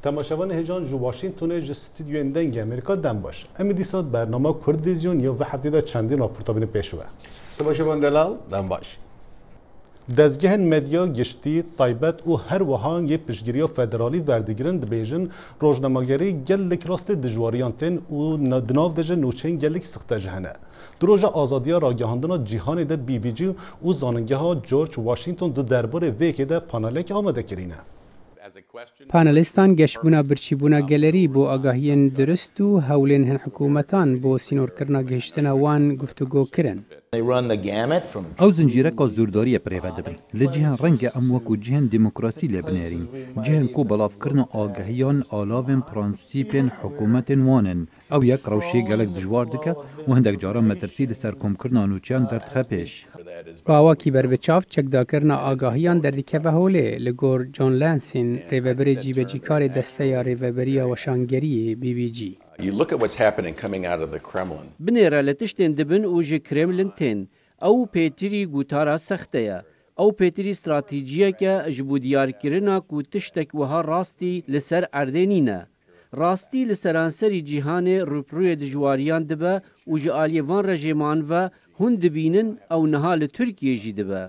تماشاوان هجان جو واشنگتن ج استودیو دنگ امریکا دم باش ام دیسات برنامه کرد ویزیون یا و هفته دا چندین راپورتا بین پیشوه تماشاوان دلال دم باش دزگه مدیا گشتی تایبت و هر وهان یه پشگیری فدرالی وردگیرن دبیجن روزنامه‌گری گلک راست دجواریانتن و دناو دجه نوچین گلک سخته جهنه دروژه آزادی راگهاندن جهان ده بی جی و زاننگه ها جورج واشنگتن دو درباره ویکی ده پانالک آماده کرینه پانلیستان گشبونا برچیبونا گلری بو آگاهین درست و هولین هن حکومتان بو سینور کرنا گشتنا وان گفتگو کرن. او زنجیرکا زورداری پریوه دبن. لجیهن رنگ اموکو جیهن دموکراسی لبنیرین. جیهن کو بلاف کرنا آگاهیان آلاوین پرانسیپین حکومتین وانن. او یک روشی گلک دجوار دکه و هندک جارا مترسی لسر کم کرنا نوچیان درد خپیش. باواکی بربچاف چکدا کرنا آگاهیان دردکه و هوله لگور جون لانسین ریوبری جیبجیکار دسته یا ریوبری وشانگری بی جی. بنێرە لە تشتێن دەبن و ژە کرێملن تێن ئەو پێتری گوتارە سەختەیە ئەو پێتری استراتیجیەکە ji بۆ دیارکردنا و تشتێک وها ڕاستی لەسەر ئەردێنینە ڕاستی لە سەرانسەری جیهانێ ڕوپڕوویە دژواریان دەبە و ji ئالیێڤان ڕێژێمانڤە هون دبینن ئەو نەها لە تورکیەژی دەبە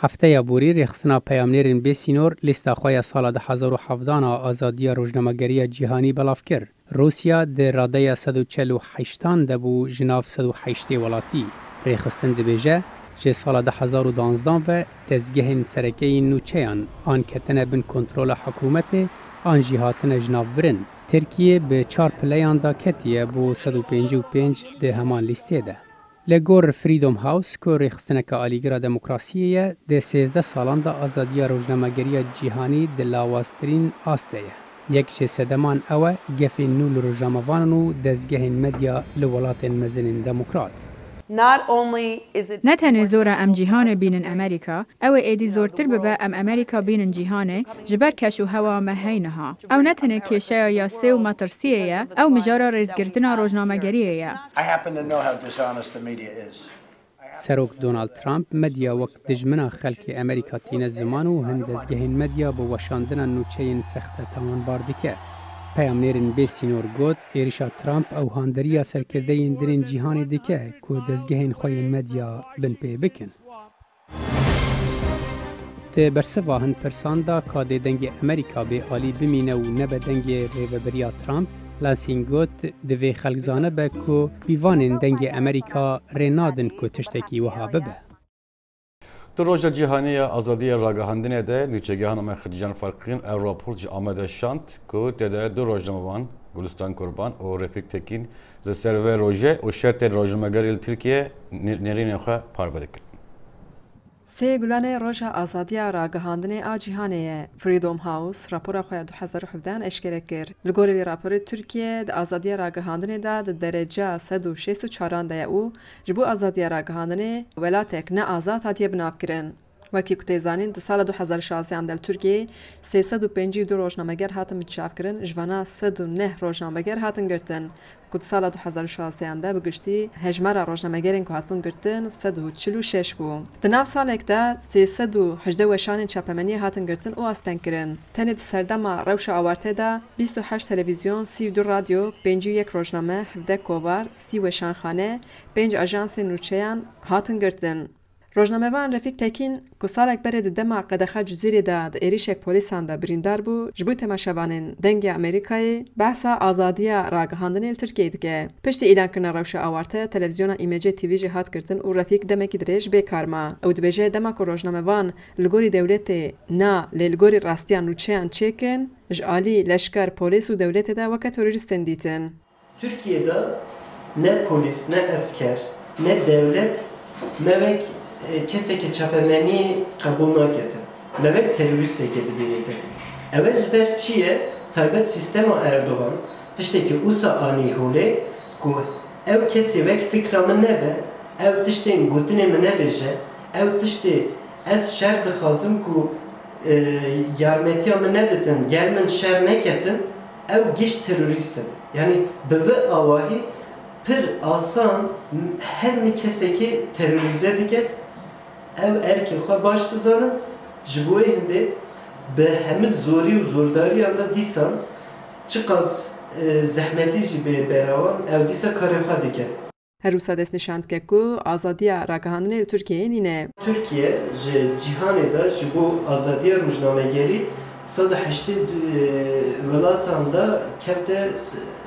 هفته بوری رخصنا پیامنرین بسینور لیستا خواه سال 2017 آزادی روزنامه‌گری جهانی بلاف کرد. روسیا در راده 148 دبو جناف 108 ولاتی رخصتن دبیجه جه سال 2012 و دزگه سرکی نوچیان آن کتنه بین کنترل حکومت آن جهاتن جناف برن. ترکیه به 4 پلیان دا کتیه بو 155 ده همان لیسته ده. لگور فریدوم هاوس که رخصتنک آلیگرا دموکراسیه ده 13 سالان دا آزادی روزنامه‌گری جهانی ده لاواسترین آسته یک جسدمان اوه گفی نول روزنامه‌وان و دزگه مدیا لولات مزن دموکرات. نه تنها زورا ام جیهان بینن امریکا او ایدی زورتر ببه ام امریکا بینن جیهانه جبر کشو هوا مهینها او نه تنها کشه یا سه و مترسیه او مجارا ریزگرتنا روزنامه‌گریه سروک دونالد ترامپ مدیا وقت دجمنا خلک امریکا تین زمان و هندزگهین مدیا با وشاندن نوچین سخت تمان باردکه پیامنرین بسینور گوت ایریشا ترامپ او هاندریا سرکرده این درین جیهان دکه که دزگهین خوین مدیا بن پی بکن. ده برسواهن پرساندا که دنگ امریکا به آلی بمینه و نبه دنگ ریوبریا ترامپ لانسین گوت دوی خلقزانه به که بیوانین دنگ امریکا رینادن که تشتکی وها ببه. تو روزا جهانی آزادی راگهاندنه ده نوچگهان ما خدیجان فرقین راپورت آماده شاند که ده دو روزنامه‌وان گلستان قربان و رفیق تکین لسرور روزه و شرط روزنامه‌گری ترکیه نرین خو پاربد کرد. سه گلان روزا آزادی راگهاندنه آجیهانه فریدوم هاوس راپور خواه 2017 اشکره کرد. لگوری راپور ترکیه د آزادی راگهاندنه دا درجه 164 ده او جبو آزادی راگهاندنه ولاتک نه آزاد هاتیه بناب کرن. وکی کتیزانین د سال 2016 اندل ترکیه 352 روزنامه‌گر هاتن متشاف کرن جوانا 109 روزنامه‌گر هاتن گرتن که سال 2016 انده بگشتی هجمار روزنامه‌گرین که هاتن گرتن 146 بو. دناو سالک ده 318 وشان چاپمنی هاتن گرتن او استن کرن. تنید سردم روش آورته ده 28 تلویزیون، 32 رادیو، 51 روزنامه، 17 کوبار، 30 وشان خانه، 5 آژانس نوچه‌یان هاتن گرتن. روزنامه‌وان رفیق تکین که سالک برد دما قدخه جزیره ده ایریشک پولیسان ده بریندار بو جبوی تماشاوانین دنگ امریکای بحثا آزادی راگهاندنه ترکیه دکه. پشت ایلان کرنا روش آورته تلویزیون ایمیجه تیوی جهات کرتن و رفیق دمکی دریج بیکارما. او دبیجه دما که روزنامه‌وان لگوری دولت نا لگوری راستیان نوچهان چکن جالی لشکر پولیس و دولت ده وکه تروریستن دیتن. ترکیه ده نه پولیس نه اسکر نه دولت مevek kese ki çapemeni kabul naketin. Mevek terörist tekedi biriydi. Evet ver çiye taybet sistema Erdoğan dişteki usa ani hule ku ev kesi vek fikramı nebe ev dişten gutine mi nebeje ev dişte ez şer dixazım ku yarmetiya mı nebetin gelmen şer neketin ev giş teröristin. Yani beve avahi pir asan her ne keseki terörize diket ev erki xwe baş dizanın ji bo hinde به همه زوری و زورداری هم دا دیسان چقدر زحمتی جی براوان او دیسا کاری خواه دیکن. هر روز دست نشاند که آزادی راگهاندن ترکیه نینه. ترکیه جهانی دا جبو آزادی روزنامه‌گری 180 ولاتان دا کبده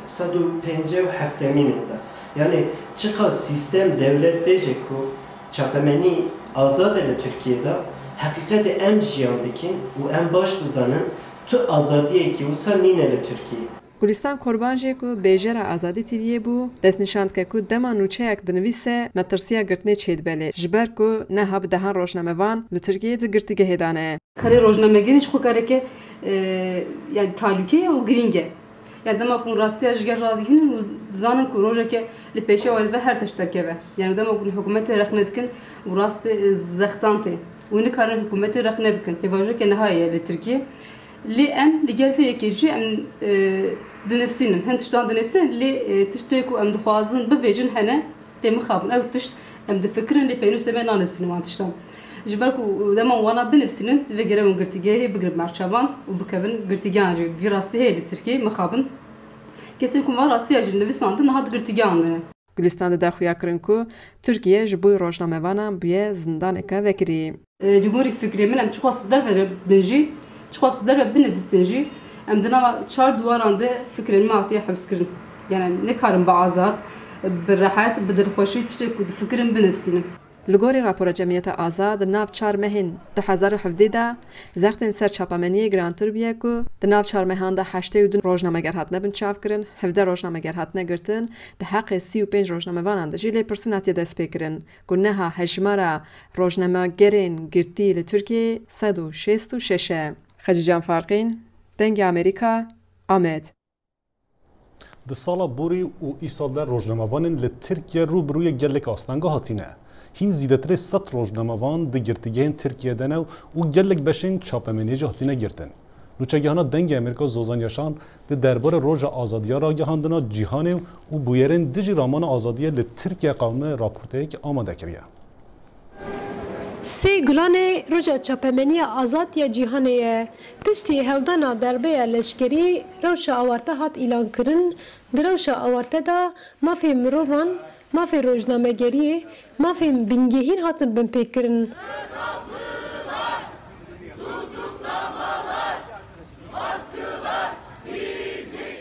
157 مینه دا. Yani çıkan sistem devlet bece ku çapemeni azad ele Türkiye'de hakikati em jiyandikin u em baş dizanın tu azadiye ki usa ninele Türkiye. Gulistan Korban jê ku bêjera Azadî TV'ye bû destnîşandike ku dema nûçeyek dinivîse metirsiya girtinê çêdibelê ji ber ku neha bi dehan rojnamevan li Tirkiyeyê di girtîgehê dane. Karê rojnamegerî ji xwe kareke yani talûke û girîng e. Yani dema ku rastiya ji ger radihinin û dizanin ku rojeke li pêşiya we ve her tiştek keve. Yani dema ku hikûmetê rexne dikin û rastê zextan tê. û nikarin hikûmetê rexne bikin. Hêvajeke nihayê li Tirkiye. Lê em li gel fêyekê jî em dinivsînin. Hin tiştan dinivsînin lê tiştê ku em dixwazin bibêjin hene lê mixabin. Ew tişt em difikirin lê pênûsê me nanivsînin wan tiştan. Ji ber ku dema wana binivsînin divê gerewin girtîgehê bigirin merçavan û bikevin girtîgehan jî vî rastî heye li Tirkiyeyê mixabin. Kesê ku van rastiya jî nivîsandin niha girtîgehan dine. Gülistan'da da xuya kirin ku Türkiye ji bo rojnamevanan bûye zindaneka vekirî. Li gorî fikrê min em çixwast derve bin jî çixwast derve binivîsin jî em di nava çar duwaran de fikrên me hatiye hebskirin. Yani nekarin bi azad, bi rehet, bi dilxweşî tiştê ku difikirin binivîsînin. Li gorî rapora Cemiyeta Azad di nav çar mehên 2017 de zextên ser çapemeniyê girantir bûye ku di nav çar mehan de 82 rojnameger hatine bin çavkirin, 17 rojnameger hatine girtin, di heqê 35 rojnamevanan de jî lêpirsin hatiye destpêkirin ku neha hejmara rojnamegerên girtî li Tirkiyeyê 166 e. Xecican Farqîn, Dengê Amerîka, Amed. Di sala borî û îsalder rojnamevanên li Tirkiye rûbirûyê gelek astanga hatîne. Hîn zîdetirê 100 rojnamevan di girtîgehên Tirkiye'de ne û gelek beşên çapemeniyê jî hatîne girtin. Nûçegehana Dengê Amerîka Zozan Yaşan di derbarê roja azadiya ragihandina cîhanê û bûyerên dijî ramana azadiyê li Tirkiye qawme raporteyekî amade kiriye. Sê gulanê roja çapemeniya azad ya cîhanê ye. Tiştî hewdana derbeya leşkerî rewşa awarte hat îlankirin. Di rewşa awarte da mafê mirovan, mafê rojnamegeriyê, mafên bingehîn hatin binpêkirin.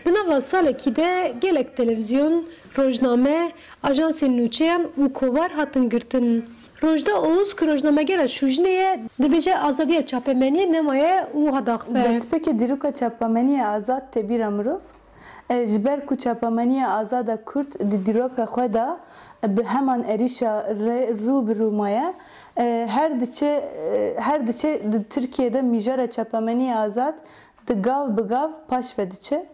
Di nava salekî de gelek televîzyon, rojname, ajansên nûçeyan û kovar hatin girtin. Rojda Oğuz ku rojnamegera Şûjinê dibêje azadiya çapemeniyê nemaye û hadaxwe. Destpêkê dîroka çapemeniya azad tê bîra mirov. Ji ber ku çapemeniya azada Kurd di dîroka xwe da bi heman êrişa rûbirû maye her diçe di Tirkiyeyê mijara çapemeniya azad di gav bi gav paş ve diçe.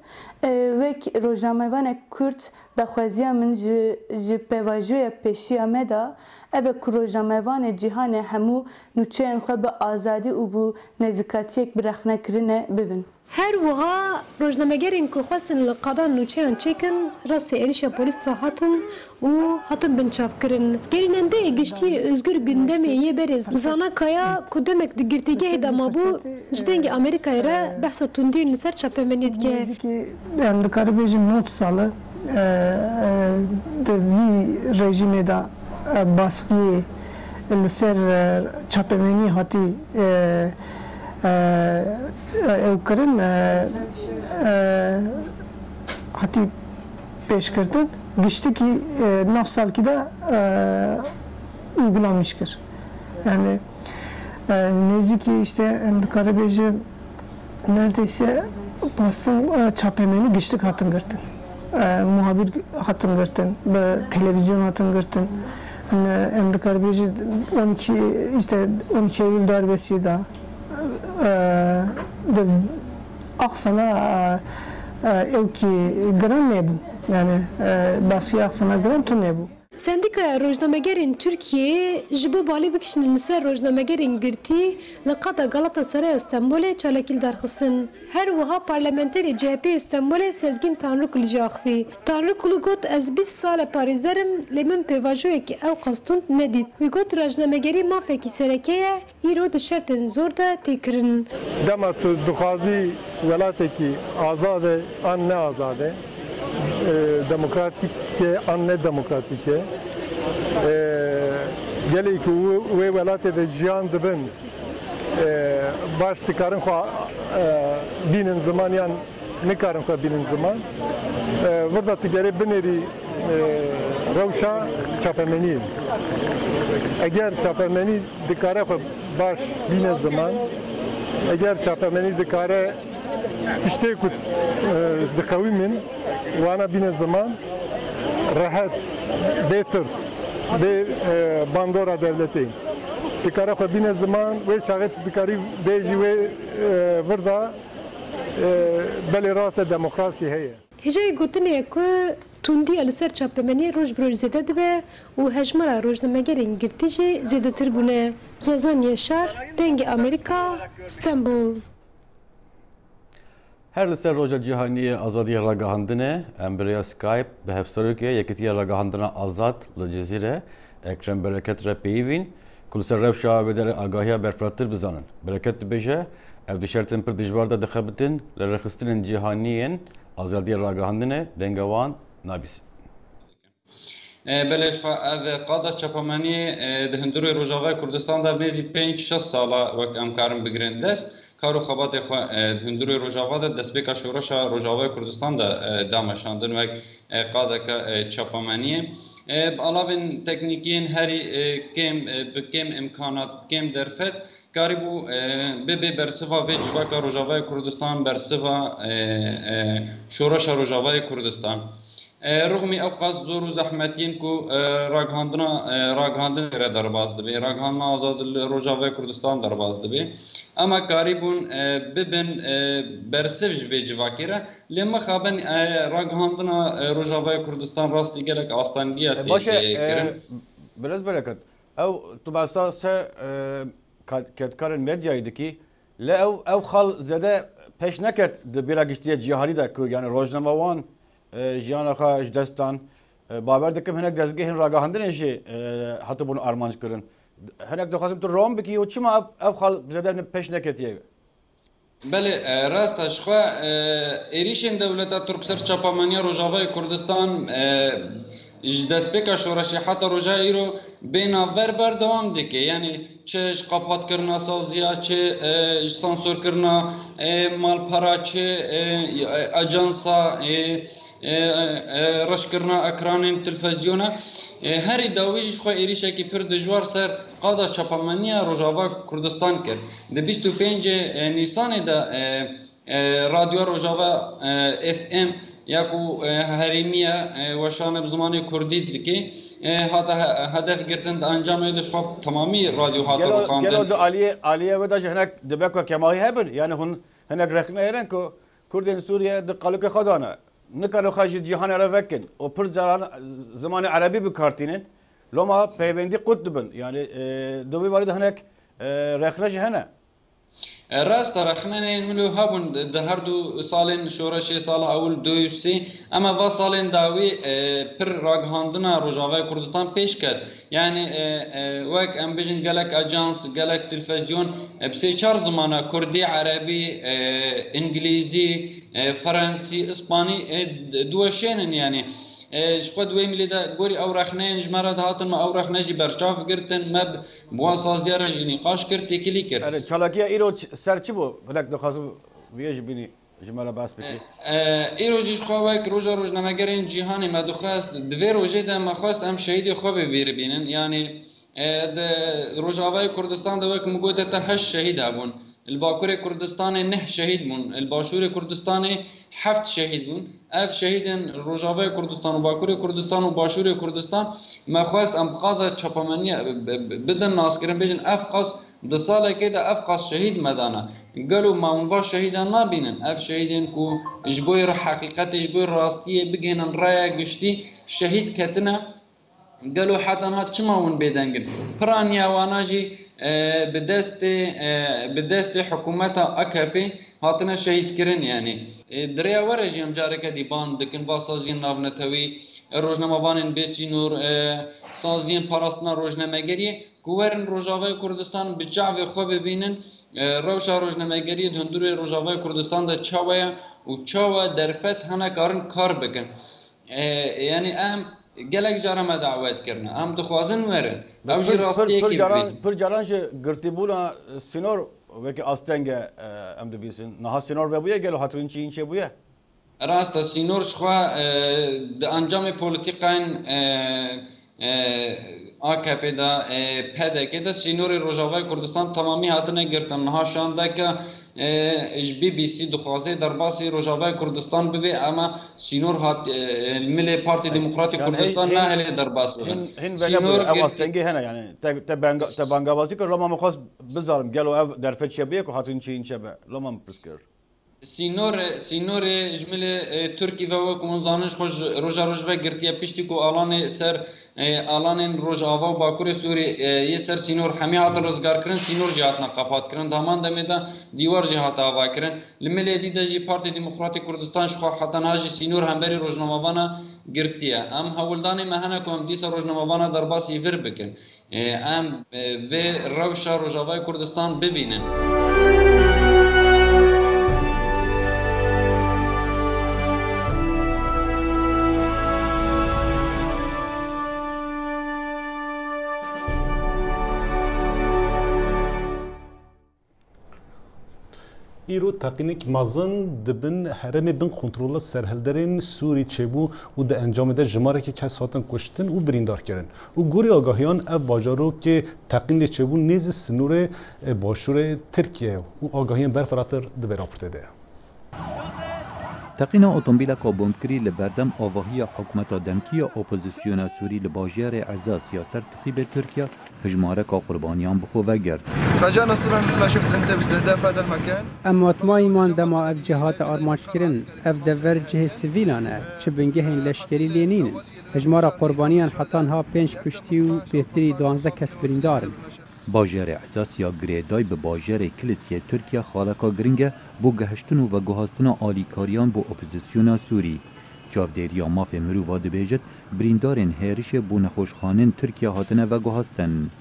Wek rojnamevanek Kurd daxwaziya min ji pevajoya pêşiya me da ev ku rojnamevanê cîhanê hemû nûçeyên xwe bi azadî û bi nezîkatiyek bi rexnekirine bibin. Her wiha rojnamegerên ku xwestin li qadan nûçeyan çêkin rastê êrişa polîs ra hatin û hatin binçavkirin. Gerînendeyê giştiyê Özgür Gündemê yê berê zanakaya ku demek di girtîgehê de mabû ji dengê Amerîkayê re behsa tundiyên li ser çapemenî dike. Em dikaribêjin 90 salı di vî rejimê de baskiyê li ser çapemenî hatî ew kirin hatî pêşkirtin giştikî nav salkî de uygulanmış kir. Yani nêzîkî işte em dikaribêjin neredeyse basın çapemenî giştik hatin girtin. Muhabir hatin girtin, televizyon hatin girtin. Em dikaribêjin 12 Eylül darbesi de Aksana ev ki giren ne bu? Yani baskıya aksana giren tu ne bu? Sendika Rojnamegerên Tirkiye ji bo balê bikişin li ser rojnamegerên girtî li qada Galatasaray Stenbolê çalakîl derxistin. Her wiha parlamenterê CHP Stenbolê Sezgin Tanrıkul jî axivî. Tanrıkul got ez 20 sal parêzerim lê min pêvajoyekî ew qastûn nedît. Wî got rojnamegerî mafekî sereke ye îro di şertên zor de têkirin. Dema tu dixwazî welatekî azad e an ne azad e. Demokratik an ne demokratik e. Gelek wê welatê de jiyan dibin baş dikarin xwe bînin ziman yan nikarin xwe bînin ziman. Virda tu gerê binêrî rewşa çapemeniyê. Eger çapemenî dikare xwe baş bîne ziman, eger çapemenî dikare tiştê ku dixewîmin wana bîne ziman, rehet, bêtirs, bê bandora devletê. Dikare xwe bîne ziman, wê çaxê dikarî bêjî wê virda belê rast e demokrasî heye. Hêjayê gotinê ye ku tundiya li ser çapemeniyê roj bi roj zêde dibe û hejmara rojnamegerên girtî jî zêdetir bûne. Zozan Yaşar, dengê Amerîka, Stenbol. Her li ser roja cîhaniyê azadiya ragihandinê em bi rêya Skype bi hevserokê Yekîtiya Ragihandina Azad li Cezîrê Ekrem Bereket re peyivîn ku li ser rewşa wê derê agahiya berfirahtir bizanin. Bereket dibêje ev di şertên pir dijbar de dixebitin li rêxistinên cîhaniyên azadiya ragihandinê dengê wan nabîsin. Belêşxa ev qada çapemeniyê di hundirê Rojavayê Kurdistan de nêzî 5-6 sala wek em karin bigirin dest. Karo xebatê xwe di hundirê Rojava de destpêka şoreşa Rojavayê Kurdistan de dameşandin wek qadeke çapemeniyê. Bi alavên teknîkiyên herî bi kêm imkanat, kêm derfet karîbû bibe bersiva vê civaka Rojavayê Kurdistan bersiva şoreşa Rojavayê Kurdistan. Rûmî ew qas zor û zehmetiyên ku ragihandinê re derbas dibe, ragihandina azad li Rojavayê Kurdistan derbas dibe. Ama karîbûn bibin bersiv ji vê civakê re lê mixabin ragihandina Rojavayê Kurdistan rastî gelek astangiya têkirin. Birez Bereket, ew tu besa se ketkarên medyayê dikî lê ew xal zêde pêş neket di bêra giştiya cîhanî de ku yani rojname wan jiyana xwe ji destan bawer dikim hinek dezgehên ragihandinê jî hatibûn armanc kirin. Hinek dixwazim tu rom bikî û çima ev xal zêde pêş neketiye? Belê rast e ji xwe êrişên dewleta Türkser çapameniya Rojavayê Kurdistan ji destpêka şoreşê heta roja îro bênavber berdewam dike. Yani çi ji qapatskirina saziya, çi ji sansûrkirina malpera, çi ajansa reşkirina ekranên televizyona herî dawî ji xwe êrişekî pir dijwar ser qada çapameniya Rojava Kurdistan kir. Di 25 Nîsanê de radyoya Rojava FM ya ku herêmiya weşane bi zimanê Kurdî dike hata hedef girtin de encamê li xwe tamamî radyo hata xandin. Gelo di aliyê we de ji hinek dibe ku kemahî hebin yani hûn hinek rexne hêrin ku Kurdên Sûriye di qalûkê xwe dane. Nikare xwe ji cîhanê re vekin û pir caran zimanê erebî bikartînin loma peywendî qut dibin yani di wî warî de hinek rexne jî hene. Rast rexnenên min hebûn di her du salên şoreşê sala ewil 2003 ama va salên dawî pir ragihandina Rojavayê Kurdistan pêş ket. Yani wek em bijin gelek ajans, gelek televizyon bi sê-çar zimana Kurdî, Erebî, İngilîzî, Fransî, İspanî duweşênin yani. Ji xwe duwê milê de gorî ew rexneyên ji me re dihatin me ew rexne jî berçav girtin me bi wan saziya re jî nîqaş kir têkilî kir. Çalakiya îro ser çi bû? Hinek dixwazim vê jî bînî ji me re bes bikî. Îro jî ji xwe wek roja rojnamegerên cîhanê me dixwest di vê rojê de me xwest em şehîdê xwe bibîribînin yani di Rojavayê Kurdistan de wek min gote te 8 şehîd hebûn. Li Bakurê Kurdistanê 9 şehîd bûn, li Başûrê Kurdistanê 7 şehîd bûn. Ev şehîdên Rojavayê Kurdistan û Bakurê Kurdistan û Başûrê Kurdistan me xwest em qada çapameniya bidin naskirin bêjin ev qas di salekê de ev qas şehîd me dane. Gelo mawinva şehîdan nabînin. Ev şehîdên ku ji bo heqîqetê ji bo rastiyê bigihînin raya giştî şehîd ketine قالوا حتى نهات چماون بيدنگن پرانيا واناجي بدست حكومة AKP هاتنا شهيد كرن يعني دريا ورجي ام جارك ديبان دكن باسازين نابنتوي روزنامه‌وانên Besînor saziyên parastina rojnamegeriyê ku werin Rojavayê Kurdistan bi çavê xwe bibînin rewşa rojnamegeriyê di hundirê Rojavayê Kurdistan de çawa ye û çawa derfet hene karin kar bikin yani em gelek cara me dawet kirine em dixwazin werin ew jî rastiyekê pir caran ji girtîbûna sînor wekî astenge em dibîsin niha sînor vebûye gelo hatûrîn çîn çêbûye Rasta sînor xwe di encamê polîtîkayên AKP da PDK da sînorê Rojavayê Kurdistan tamamî hatine girtin niha şandeke ji BBC dixwaze derbasî Rojavayê Kurdistan bibe ama sînor hat Milê Partî Demokratîk Kurdistan nahêle derbas bibin hin venebûye ew astengê hene yani te bangabazî kir loma min xwast bizarim gelo ev derfet çêbiye ku hatûrîn çîn çebe loma min pirs kir Sînorê ji milê Tirkî ve wek hûn zanin xwe roja roj ve girtiye piştî ku alanê ser alanên Rojava û Bakurê Sûrî yê ser sînor hemî hatin rizgarkirin sînor jî hatine qepatkirin daman demê de dîwar jî hate avakirin li milê dî de jî Partî Demokratîk Kurdistan ji xwe hetena jî sînor hemberî rojnamevana girtiye em hewildanê me hene ku em dîsa rojnamevana derbasî vir bikin em vê rewşa Rojavayê Kurdistan bibînin ایرو تقینیک مازن دبن هرم بن کنترل سرهلدرین سوری چبو و د انجام ده جماره که کس هاتن کشتن و بریندار کردن و گوری آگاهیان اف باجارو که تقین چبو نیز سنور باشور ترکیه و آگاهیان برفراتر دو راپورته ده تقین اتومبیل کا بمبکری لبردم آواهی حکومت دمکی اپوزیسیون سوری لباجار عزا سیاست تخیب ترکیه هجماره کا قربانیان بخو و گرد فجأة الصبح مثل ما شفت انت باستهداف هذا المكان اما اتمایمان دما اف جهات آرمانج کرن اف دور جه سیویلانه چه بنگهین لشکری لینین هجماره قربانیان حتانها 5 کشتی و بهتری 12 کس بریندارن باجار عزاس یا گریدای به باجار کلیسیه ترکیه خالقا گرینگه بو گهشتن و گهاستن آلیکاریان بو اپوزیسیون سوری چاودێریا مافê mirova dibêjit birîndarên hêrişê bû nexweşxanên Tirkiye hatine veguhastin.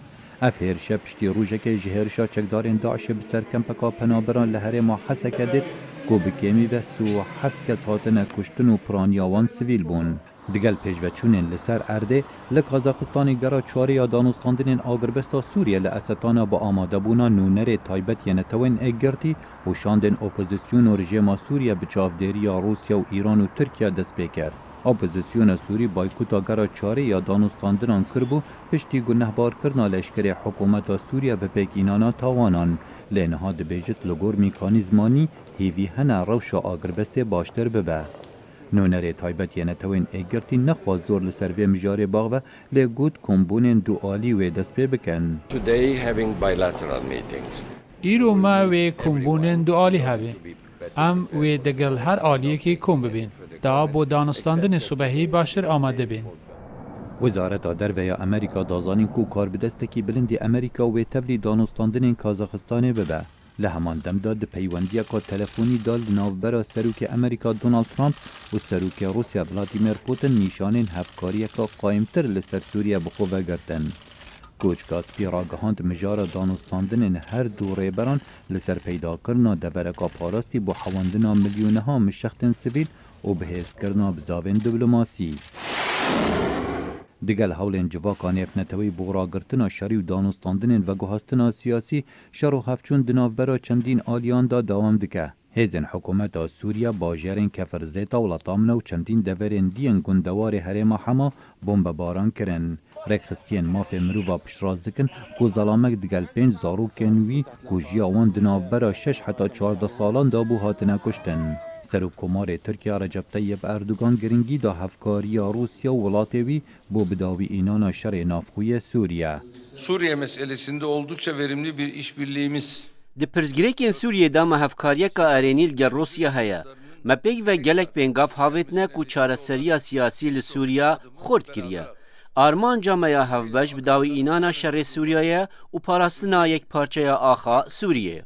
Ev hêrişe piştî rojekê ji hêrişa çekdarên Daişê bi ser kempeka penaberan li herêma Hesekê dit ku bi kêmî ve 37 kes hatine kuştin û piraniya wan sivîl bûn. Digel pêşveçûnên li ser Erdê li Kazaxistanê gera çareya danûstandinên agirbesta Sûriye li Esetanê bi amadebûna nûnerê taybet yên netewên êgirtî û şandên opozisyona rejêma Sûriye bi çavdêriya Rûsya û Îran û Tirkiye dest pê kir. Opozisyona Sûrî boykota gera çareya danûstandinan kirbû piştî gunehbarkirina leşkerê hikûmeta Sûriye bi pêkînana tawanan. Lê niha dibêjit li gor mîkanîzmanî hêvî hene rewşa agirbestê baştir bibe. نونرê taybet yên netewên êgirtî nexwaz zor li ser vê mijarê bax ve lê got kombûnên dualî wê dest pê bikin. îro me wê kombûnên dualî hebe em wê digel her aliyekê kom bibin da bo danûstandinê subehî baştir amade bin. Wizareta Derveya Amerîka dazanîn ku karbidestekî bilindî Amerîka wê tevlî danûstandinên Kazaxistanê bibe. Li heman demda di peywendiyeka telefonî da li navbera serokê Amerîka Donald Trump û serokê Rûsya Vladimir Putin nîşanên hevkariyeka qayîmtir li ser Sûriye bi xwe vegirtin. Koçka spî ragihand mijara danûstandinên her du rêberan li ser peydakirina devereka parastî bû hewandina milyoneha mişextên sivîl û bihêzkirina bizavên diplomasî. Digel hewlên civaka nêfnetewî bû ragirtina şerî û danûstandinên veguhastina siyasî şer û hevçûn di navbera çendîn aliyan da dewam dike. Hêzên hikûmeta Sûriye bajarên Kefirzêta Welata Min û çendîn deverên diyên gundewarê herêma Hema bombebaran kirin. Rêkxistiyên mafê mirova piştrast dikin ku zelamek digel 5 zarokên wî ku jiya wan di navbera 6 heta 14 salan da bû hatine kuştin. Serokkomarê Tirkiye Recep Tayyip Erdogan giringî da hevkariya Rûsya û welatê wî bû bidawîînana şerê navxwîyê Sûriye. Suriye meselesinde oldukça verimli bir işbirliğimiz. Di pirsgirêkên Sûriyê de me hevkariyeka erênî li gel Rûsya heye. Me pêk ve gelek pêngav havêtine ku çareseriya siyasî li Sûriya xort kiriye. آرمانجا میا هفبش بداوی اینانا شر سوریه و پاراستنا یک پارچه آخا سوریه.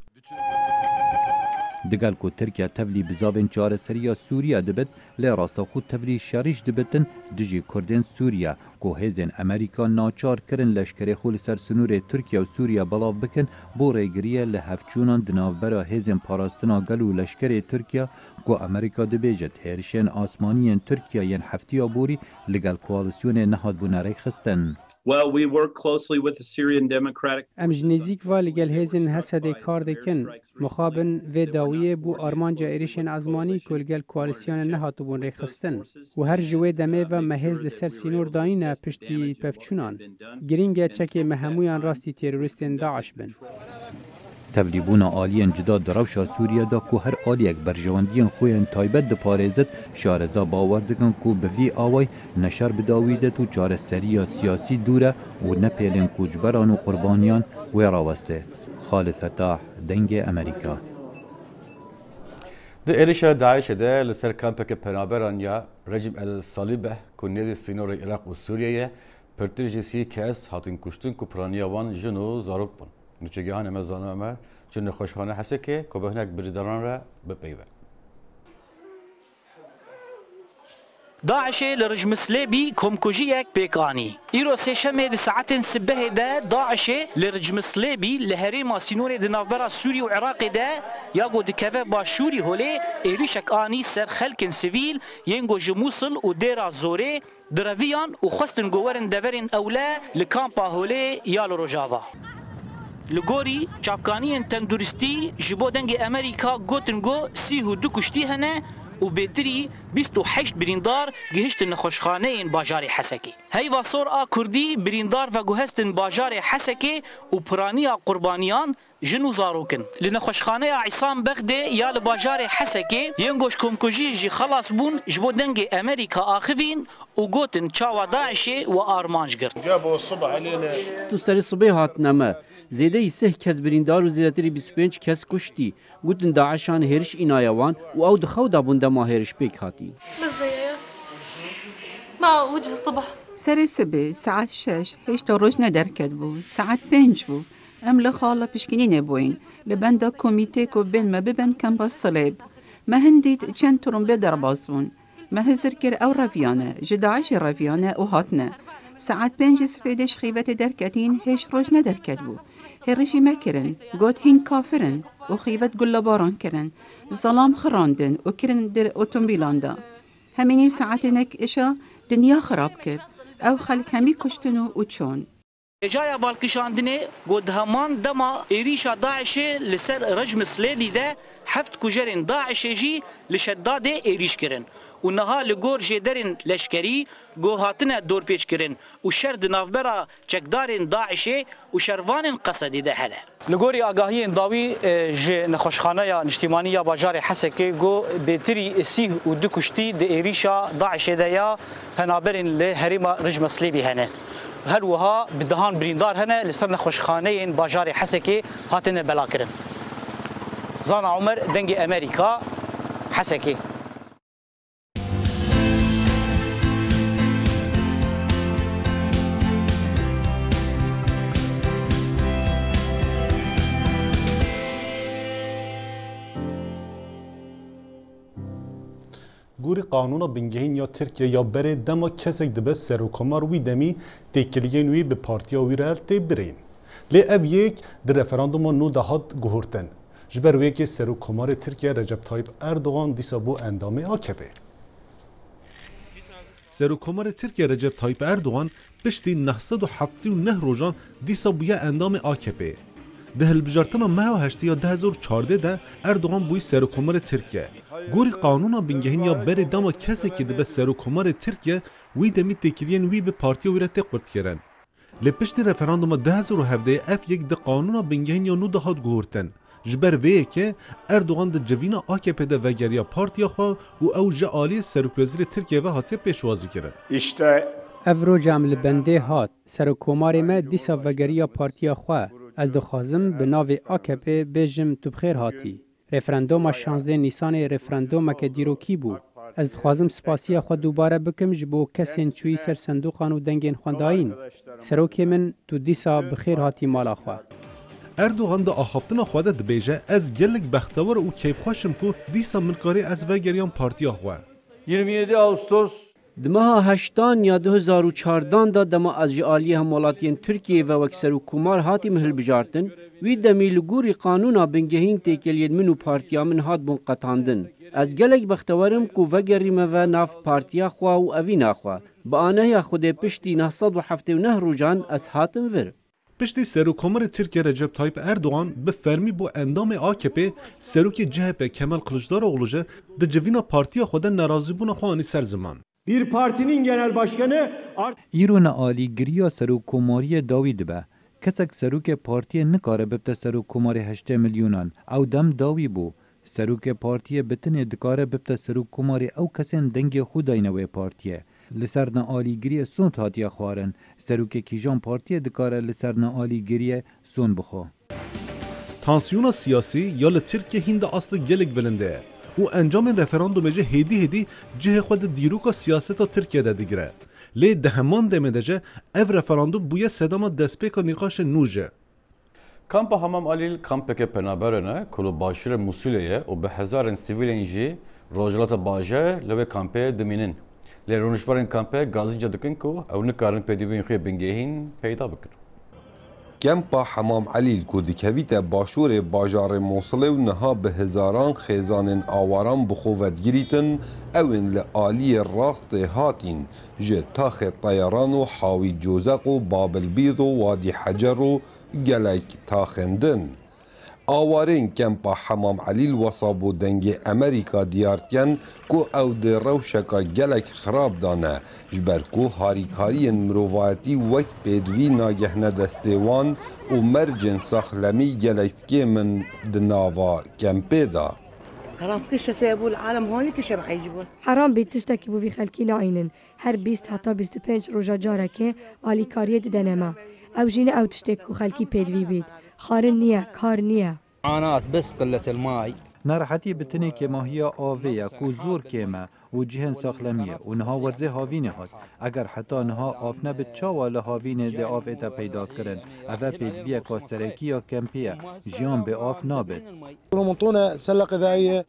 دگل کو ترکیه تبلی بزابن چاره سریا سوریه دبت لی راستا خود تبلی شریش دبتن دجی کردن سوریه کو هزین امریکا ناچار کرن لشکری خول سر سنور ترکیه و سوریه بلاو بکن بو ریگریه لحفچونان دنافبرا هزین پاراستنا گلو لشکری ترکیه کو امریکا دبیجت هرشین آسمانیین ترکیه ین هفتی بوری لگل کوالسیون نهاد بوناری خستن. Well, we work closely with the Syrian Democratic. ام جنزیک و لگل هزین حسد کار دکن مخابن و داویه بو آرمانجا ایریشن ازمانی کلگل کوالسیون نهاتو بون ریخستن و هر جوه دمه و مهز لسر سینور دانینا پشتی پفچونان گرینگه چکه مهمویان راستی تیروریستین داعش بن. تبلیبونا آلیان جدا دروشا سوریه دا کو هر آلیک برجواندیان خوین تایبت د پارێزت شارزا باور دکن کو بوی آوای نشر بداویدت و چاره سریا سیاسی دوره و نپیلن کوچبران و قربانیان و راوسته. خالد فتاح دنگ امریکا. د ایریشا داعش ده لسر کمپک پنابران یا رژیم الصلیبه کنید سینور عراق و سوریه پرترجسی کس هاتین کشتن کو پرانیاوان جنو زاروک بون. نوچگیان مزان عمر چون خوشخانه هست که بهنک بریداران را بپیوه. داعش لرجم سليبي كومكوجيك بيكاني ايرو سيشمه د ساعات سبه ده داعش لرجم سليبي لهريما سينوري د نافبرا سوري وعراقي ده ياغو دكبه باشوري هولي ايريشك اني سر خلق سيفيل ينغو جموصل وديرا زوري درافيان وخستن جوورن دبرن اولا لكامبا هولي يالو روجافا لگوری چافکانیان تندرستی جبو دنگ امریکا گوتنگو 32 کشتی هنه و بهتری 28 بریندار گهشتن خوشخانه باجار حسکی. هی واسور آ کردی بریندار و گهستن باجار حسکی و پرانیا قربانیان جنو زاروکن. لن خوشخانه عصام بغده یا لباجار حسکی ینگوش کمکوجی جی خلاص بون جبو دنگ امریکا آخوین و گوتن چاوا داعش و آرمانج گرد. جابوا الصبح علينا. تو سر صبح هات نما. زیده سه کس بریندار و زیاتری 25 کس کشتی. گوتن داعشان هرش اینایوان و او دخو دابون دما هرش پیک هاتی. ما وجه الصبح. سر سبه ساعت 6 هیچ تا روز ندرکت بود. ساعت 5 بود. ام لخاله پشکنی نبوین. لبنده کمیته کو بین ما ببن کم با صلیب. ما هندید چند ترمبه در بازون. ما هزر کر او رویانه. جداعش رویانه و هاتنه. ساعت 5 سپیدش خیوت درکتین هیچ روز ندرکت بود. هرشی مکرن. گوت هین کافرن. و خیوت گلباران کرن. ظلام خراندن و کرن در اتومبیلان دا. همینی ساعت نک اشا دنیا خراب کرد. او خلق همی کشتنو و چون. جایا بالکشاندنه گود همان دما ایریشا داعش لسر رجم سلیبی ده هفت کجرن داعش جی لشداد ایریش کرن. و نها لگور جدرن لشکری گو هاتنه دور پیچ کرن و شرد نافبرا چکدارن داعشه و شروان قصدی ده هله. لگوری آگاهی انداوی ج نخوشخانه یا نشتیمانی یا باجار حسکه گو بهتری 32 کشتی ده ایریشا داعشه ده یا پنابرن لحریم رجم سلیبی هنه. هر وها بدهان بریندار هنه لسر نخوشخانه باجار حسکه هاتنه بلا کرن. زان عمر دنگ امریکا حسکه. گوری قانون بنگهین یا ترکیه یا بره دما کسک دبه سر و کمار وی دمی تکلیه نوی به پارتیا وی رال تی برین. لی اب یک در رفراندوم نو دهات گهورتن. جبر وی که سر و کمار ترکیه رجب طایب اردوغان دیسا بو اندامه آکفه. سر و کمار ترکیه رجب طایب اردوغان پشتی 979 روزان دیسا بویا اندام آکفه. ده هلبجارتنا ماه و هشتی یا 2014 ده اردوغان بوی سر و کمار ترکیه. گوری قانونا بنگهین یا بری داما کسی که ده به سر و کمار ترکیه وی دمی تکیلین وی به پارتیا وی را تقبرد کرن. لپشت رفراندوم 2017 اف یک ده قانونا بنگهین یا نو دهات گهورتن. جبر ویه که اردوغان ده جوینا آکپ ده وگریا پارتیا خواه و او جعالی سروک وزیر ترکیه و حتی پیشوازی کرن. افرو جامل بنده هات سر و کمار ما دیسا وگریا پارتیا خواه از دخوازم به ناو آکپ بیجم تو بخیر هاتی. رفراندوم 16 نیسان رفراندوم که دیروکی بود. از دخوازم سپاسیه خود دوباره بکم جبو کسین چوی سر صندوقان و دنگین خوانداین. سروکی من تو دیسا بخیر هاتی مالا خواه. اردوغان دا آخافتنا خواده دبیجه از گلک بختور و کیف خوشم کو دیسا منکاری از وگریان پارتیا خواه. 27 آگوستوس دمها 8 یا 2014 دا دما از جالی همولاتین ترکیه و وکسر و کمار هاتی مهل بجارتن وی دمی لگوری قانونا بنگهین تیکلید منو پارتیا من هات بون قطاندن. از گلک بختورم کو وگریم و ناف پارتیا خواه و اوینا خواه. با آنه یا خود پشتی 979 روزان از هاتم ور. پشتی سروکمر ترکیه رجب طایب اردوغان به فرمی بو اندام AKP سروک CHP Kemal Kılıçdaroğlu'ca da cevina partiya خود ناراضی بونا خوانی سر زمان. Bir partinin genel başkanı ایرون آلی گریا سروکماری داوید به کسک سروک پارتی نکاره ببت سروکماری 8 میلیونان او دم داوی بو سروک پارتی بتنه دکاره ببت سروکماری او کسین دنگ خوداینوی پارتیه لسرنا آلی گریه سون هاتیا خوارن سروک کیجان پارتی دکاره لسرنا آلی گریه سون بخو. تانسیون سیاسی یا لترکیه هند اصل گلک بلنده و انجام رفراندوم جه هدی جه خود دیروکا سیاست ترکیه ده دیگره. لی دهمان دمده جه اف رفراندوم بویه صدام دسپیکا نقاش نوجه. کامپا همام آلیل کامپک پنابرنه کلو باشور موسولیه و به هزارن سیویلین جی روجلات باجه لوه کامپه دمینن. لی رونشبارن کامپه گازی جدکن کو او نکارن پیدیوین خوی بنگهین پیدا بکن. کمپا حمام علیل کو دکویت باشور باجار موصله و نها به هزاران خیزان آواران بخوت گریتن اوین لعالی راست هاتین جه تاخ طیران و حاوی جوزق و بابل بیض و وادی حجر و گلک تاخندن. آوارین کمپا حمام علیل وصابو دنگ امریکا دیارتین کو او ده روشکا گلک خراب دانه جبر کو هاریکاری مروواتی وک پیدوی ناگهنه دستیوان و مرجن ساخلمی گلکتکی من دناوا کمپی دا. حرام كش سيبوا العالم هون كش رح يجيبون حرام بيت تشتكي بو في خلكينا عينن هر 20 حتى 25 روجا جاركه آلي كاريه دنما او جينا او تشتكو خلكي بيدوي بيت خارن نيه كار نيه معاناة بس قلة الماء ناراحتی بتنه که ماهی آویه کو زور کیمه و جهن ساخلمیه و نها ورزه هاوینه هات اگر حتی نها آفنه به چاوال هاوینه ده آف ایتا پیدا کرن اوه پیدویه کاسترکی یا کمپیه جیان به آف نابد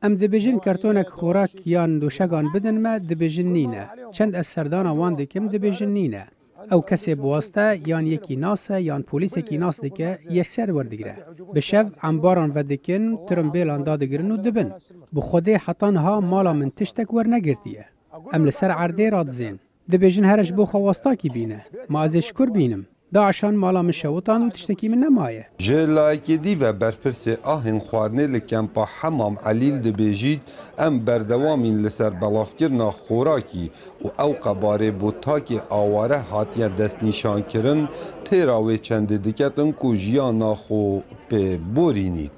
ام دبیجن کرتونک خوراک یان دوشگان بدن ما دبیجن نینه چند از سردان وان دکم دبیجن نینه او کسی بواسطه یان یکی ناسه یان پولیس یکی ناس دکه یک سر وردگره به شو انباران و دکن ترمبیلان دادگرن و دبن بو خوده حتان ها مالا من تشتک ور نگرتیه ام لسر عرده رادزین دبیجن هرش بو خواستا کی بینه ما از شکر بینم داعشان مالا من شوطان و تشتکی من نمایه جلایکی دی و برپرس آهن خوارنه لکمپا حمام علیل دبیجید ام بردوامین لسر بلافکرنا خوراکی و او قباره بوتاکی آواره هاتیه دست نشان کرن تیراوی چند دکتن کو جیانا خو پی بورینید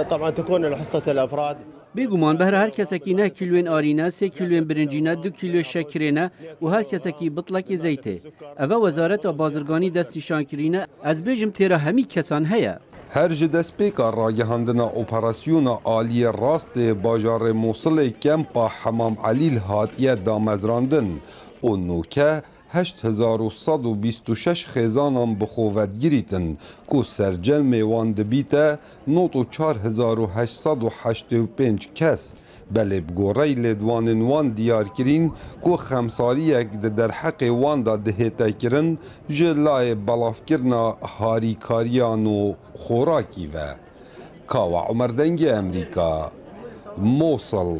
طبعا تكون الحصة الأفراد بگومان به هر کسی نه کیلوین آرینه 3 کیلوین برنجینه 2 کیلو شکرینه و هر کسی بطلق زیته اوه وزارت بازرگانی دستیشان کرینه از بیجم تیرا همی کسان هیا هر جدسپیکا راگهاندنا اپراسیونا آلی راست باجار موصل کمپا حمام علیل هاتیه دامزراندن و نوکه 8126 خیزانان بخوت گریتن که سرجل میوان دبیته 4885 کس بله بگوری لدوانن وان دیار کرین که خمساری یک در حق وان دا دهیتا کرن جلای بلاف کرنا هاری کاریان و خوراکی و کاوا عمر دنگ امریکا موصل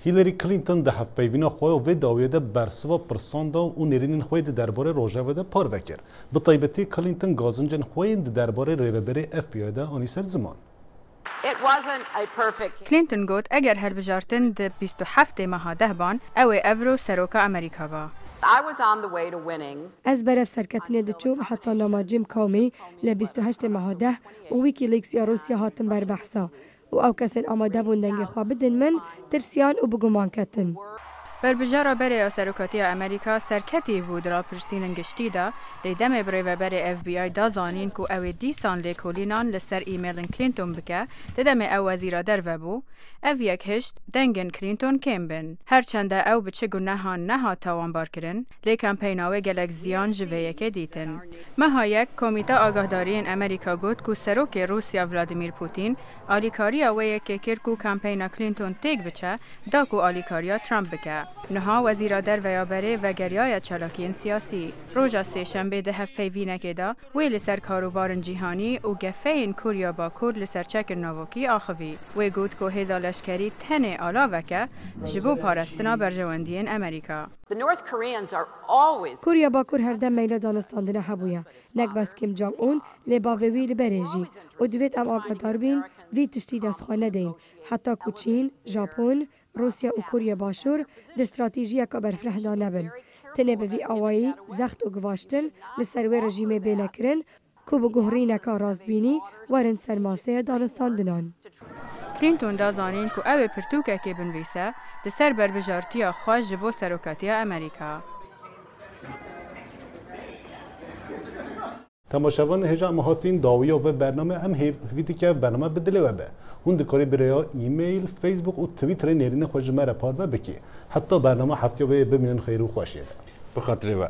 هیلاری کلینتون ده هفت پیوینا خواه و داویده برسوا پرساندا و نرینین خواه ده درباره روژه ده پار وکر. به طیبتی کلینتون گازنجن خواه ده درباره ریوبری اف بی آی ده آنی سر زمان. کلینتون گوت اگر هلبجارتن ده 27 ماه دهبان او افرو سروکا امریکا با. از برف سرکتنه ده چوب حتی نماجم کامی ل 28 ماه ده و ویکیلیکس یا روسیا هاتن بر بحثا و او کسین آماده بون دنگ خواه بدن من ترسیان و بگمان کتن. بربجارا بری سروکاتی امریکا سرکتی بود را پرسینن گشتی دا لیدم بری بری FBI دا زانین کو او دیسان لیکولینان لسر ایمیلن کلینتون بکه دیدم او وزیرا در وبو او یک هشت دنگن کلینتون کم بن هرچنده او بچه گناهان نها تاوان بار کرن لی کمپیناوی گلک زیان جوه که دیتن مها یک کمیته آگاهداری امریکا گفت کو سروک روسیا ولادیمیر پوتین آلیکاری او یک کر کو کمپینا کلینتون تیگ بچه دا کو آلیکاریا ترامپ بکه نها وزیر در ویابره و گریای چالاکین سیاسی روژا سه شنبه ده هفت پیوینه که دا وی لسر کاروبارن جیهانی و گفه کوریا باکور لسر چک نووکی آخوی وی گود که هزا لشکری تنه آلاوه که جبو پارستنا برجواندین امریکا کوریا باکور هر دم میل دانستاندنه هبویا نک بس کیم جانگ اون لباوی لبرژی و دویت ام آگادار بین وی تشتی دست خواه ندین حتی کو چین، ژاپن، روسیا و کوریا باشور د استراتیژیا که برفره دا نبن تنه به وی آوایی زخت و گواشتن لسروی رژیم بینکرن که بگهرینه که رازبینی ورن سرماسه دانستاندنان کلینتون دا زانین که او پرتوکه که بنویسه لسر بربجارتی خواه جبو سروکاتی امریکا تماشاوان هجا مهاتین داویا و برنامه ام هیویدی که برنامه بدله و به هون دکاری برای ایمیل فیسبوک و تویتر نیرین خوش مرا پار و بکی حتی برنامه هفته و ببینن خیر و خوشیده بخاطر و